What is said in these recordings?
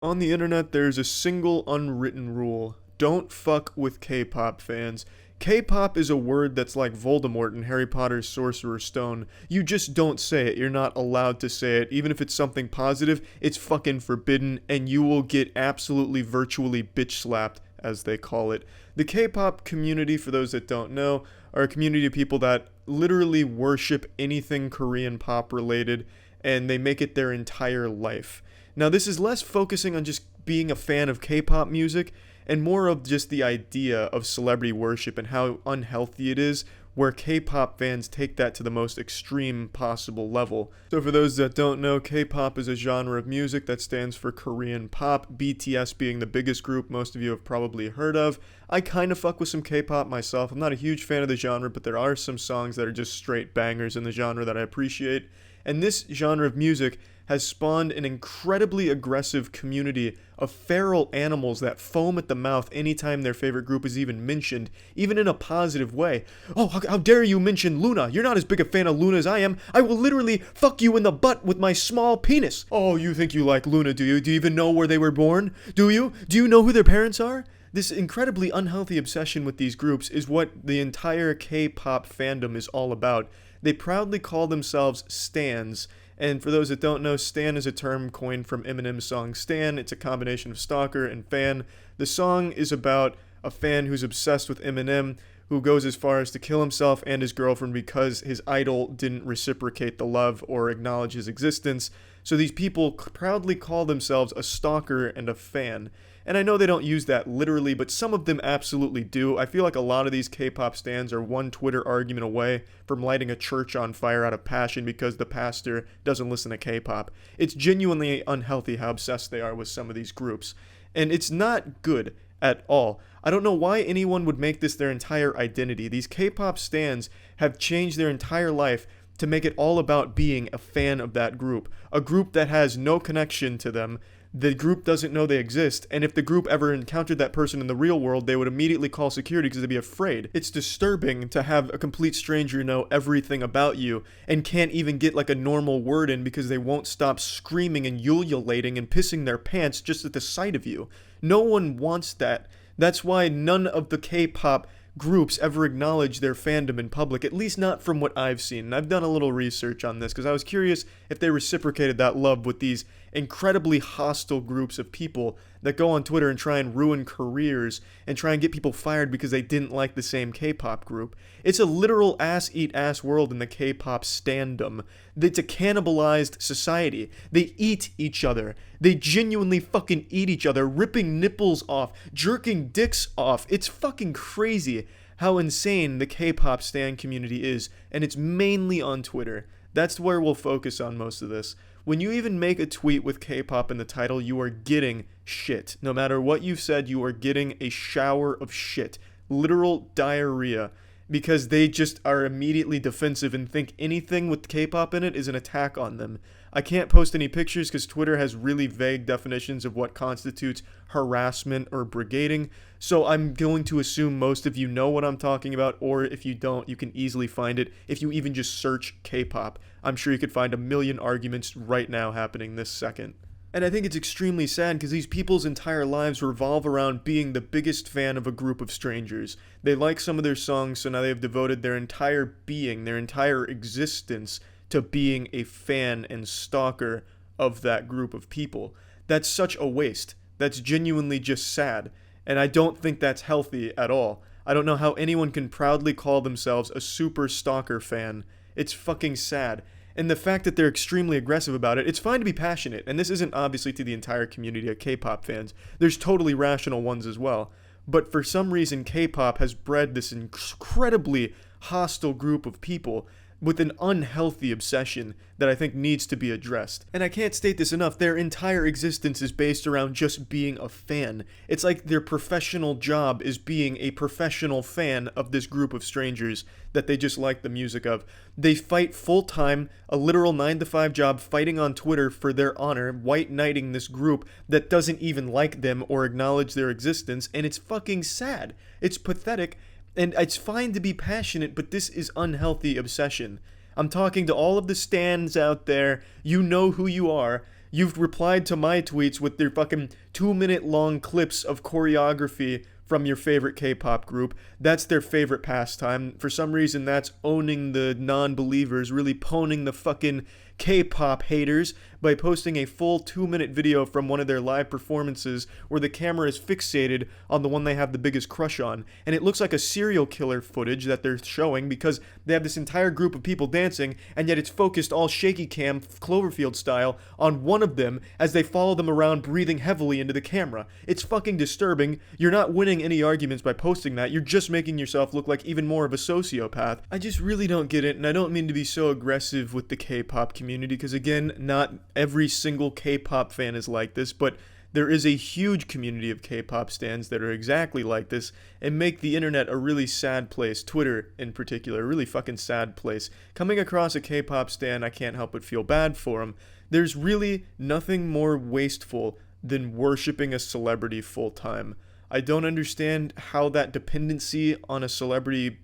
On the internet, there's a single unwritten rule. Don't fuck with K-pop fans. K-pop is a word that's like Voldemort in Harry Potter's Sorcerer's Stone. You just don't say it. You're not allowed to say it. Even if it's something positive, it's fucking forbidden, and you will get absolutely virtually bitch slapped, as they call it. The K-pop community, for those that don't know, are a community of people that literally worship anything Korean pop related, and they make it their entire life. Now, this is less focusing on just being a fan of K-pop music and more of just the idea of celebrity worship and how unhealthy it is, where K-pop fans take that to the most extreme possible level. So for those that don't know, K-pop is a genre of music that stands for Korean pop, BTS being the biggest group most of you have probably heard of. I kind of fuck with some K-pop myself. I'm not a huge fan of the genre, but there are some songs that are just straight bangers in the genre that I appreciate. And this genre of music has spawned an incredibly aggressive community of feral animals that foam at the mouth anytime their favorite group is even mentioned, even in a positive way. Oh, how dare you mention Luna? You're not as big a fan of Luna as I am. I will literally fuck you in the butt with my small penis. Oh, you think you like Luna, do you? Do you even know where they were born? Do you? Do you know who their parents are? This incredibly unhealthy obsession with these groups is what the entire K-pop fandom is all about. They proudly call themselves stans, and for those that don't know, stan is a term coined from Eminem's song Stan. It's a combination of stalker and fan. The song is about a fan who's obsessed with Eminem, who goes as far as to kill himself and his girlfriend because his idol didn't reciprocate the love or acknowledge his existence. So these people proudly call themselves a stalker and a fan. And I know they don't use that literally, but some of them absolutely do. I feel like a lot of these K-pop stans are one Twitter argument away from lighting a church on fire out of passion because the pastor doesn't listen to K-pop. It's genuinely unhealthy how obsessed they are with some of these groups. And it's not good at all. I don't know why anyone would make this their entire identity. These K-pop stans have changed their entire life to make it all about being a fan of that group. A group that has no connection to them. The group doesn't know they exist, and if the group ever encountered that person in the real world, they would immediately call security because they'd be afraid. It's disturbing to have a complete stranger know everything about you and can't even get like a normal word in because they won't stop screaming and ululating and pissing their pants just at the sight of you. No one wants that. That's why none of the K-pop groups ever acknowledge their fandom in public, at least not from what I've seen. And I've done a little research on this because I was curious if they reciprocated that love with these incredibly hostile groups of people that go on Twitter and try and ruin careers and try and get people fired because they didn't like the same K-pop group. It's a literal ass-eat-ass world in the K-pop standom. It's a cannibalized society. They eat each other. They genuinely fucking eat each other, ripping nipples off, jerking dicks off. It's fucking crazy how insane the K-pop stan community is, and it's mainly on Twitter. That's where we'll focus on most of this. When you even make a tweet with K-pop in the title, you are getting shit. No matter what you've said, you are getting a shower of shit. Literal diarrhea. Because they just are immediately defensive and think anything with K-pop in it is an attack on them. I can't post any pictures because Twitter has really vague definitions of what constitutes harassment or brigading, so I'm going to assume most of you know what I'm talking about, or if you don't, you can easily find it if you even just search K-pop. I'm sure you could find a million arguments right now happening this second. And I think it's extremely sad because these people's entire lives revolve around being the biggest fan of a group of strangers. They like some of their songs, so now they've devoted their entire being, their entire existence, to being a fan and stalker of that group of people. That's such a waste. That's genuinely just sad. And I don't think that's healthy at all. I don't know how anyone can proudly call themselves a super stalker fan. It's fucking sad. And the fact that they're extremely aggressive about it, it's fine to be passionate. And this isn't obviously to the entire community of K-pop fans. There's totally rational ones as well. But for some reason, K-pop has bred this incredibly hostile group of people with an unhealthy obsession that I think needs to be addressed. And I can't state this enough, their entire existence is based around just being a fan. It's like their professional job is being a professional fan of this group of strangers that they just like the music of. They fight full-time, a literal 9-to-5 job, fighting on Twitter for their honor, white knighting this group that doesn't even like them or acknowledge their existence, and it's fucking sad. It's pathetic. And it's fine to be passionate, but this is unhealthy obsession. I'm talking to all of the stans out there. You know who you are. You've replied to my tweets with their fucking 2-minute long clips of choreography from your favorite K-pop group. That's their favorite pastime. For some reason, that's owning the non-believers, really pwning the fucking K-pop haters by posting a full 2-minute video from one of their live performances where the camera is fixated on the one they have the biggest crush on. And it looks like a serial killer footage that they're showing because they have this entire group of people dancing, and yet it's focused all shaky cam, Cloverfield style, on one of them as they follow them around breathing heavily into the camera. It's fucking disturbing. You're not winning any arguments by posting that. You're just making yourself look like even more of a sociopath. I just really don't get it, and I don't mean to be so aggressive with the K-pop community because, again, not every single K-pop fan is like this, but there is a huge community of K-pop stans that are exactly like this and make the internet a really sad place. Twitter, in particular, a really fucking sad place. Coming across a K-pop stan, I can't help but feel bad for him. There's really nothing more wasteful than worshiping a celebrity full-time. I don't understand how that dependency on a celebrity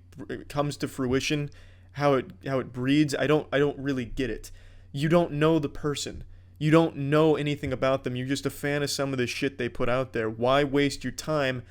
comes to fruition, how it breeds. I don't really get it. You don't know the person. You don't know anything about them. You're just a fan of some of the shit they put out there. Why waste your time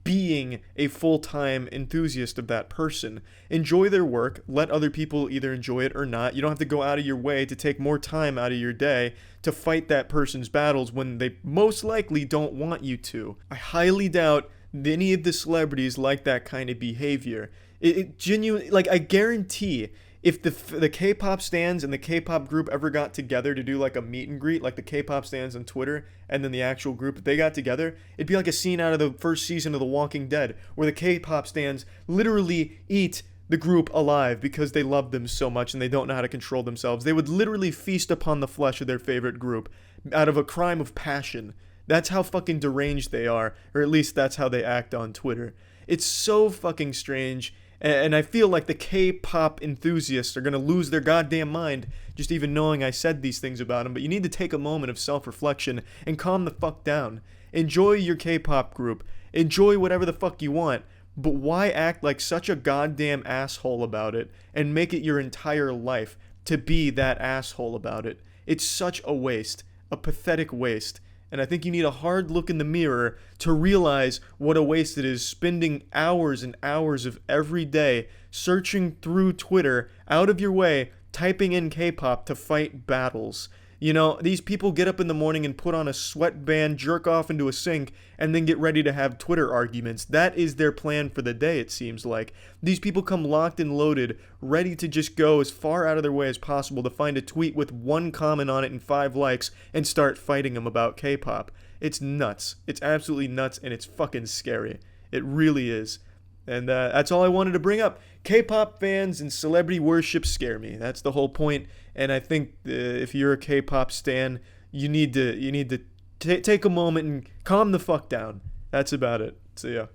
being a full-time enthusiast of that person? Enjoy their work. Let other people either enjoy it or not. You don't have to go out of your way to take more time out of your day to fight that person's battles when they most likely don't want you to. I highly doubt any of the celebrities like that kind of behavior. It genuinely, like, I guarantee if the K-pop stans and the K-pop group ever got together to do like a meet and greet, like the K-pop stans on Twitter and then the actual group, if they got together, it'd be like a scene out of the first season of The Walking Dead where the K-pop stans literally eat the group alive because they love them so much and they don't know how to control themselves. They would literally feast upon the flesh of their favorite group out of a crime of passion. That's how fucking deranged they are, or at least that's how they act on Twitter. It's so fucking strange. And I feel like the K-pop enthusiasts are going to lose their goddamn mind just even knowing I said these things about them. But you need to take a moment of self-reflection and calm the fuck down. Enjoy your K-pop group. Enjoy whatever the fuck you want. But why act like such a goddamn asshole about it and make it your entire life to be that asshole about it? It's such a waste. A pathetic waste. And I think you need a hard look in the mirror to realize what a waste it is spending hours and hours of every day searching through Twitter out of your way, typing in K-pop to fight battles. You know, these people get up in the morning and put on a sweatband, jerk off into a sink, and then get ready to have Twitter arguments. That is their plan for the day, it seems like. These people come locked and loaded, ready to just go as far out of their way as possible to find a tweet with one comment on it and 5 likes and start fighting them about K-pop. It's nuts. It's absolutely nuts, and it's fucking scary. It really is. And that's all I wanted to bring up. K-pop fans and celebrity worship scare me. That's the whole point. And I think if you're a K-pop stan, you need to take a moment and calm the fuck down. That's about it. See ya.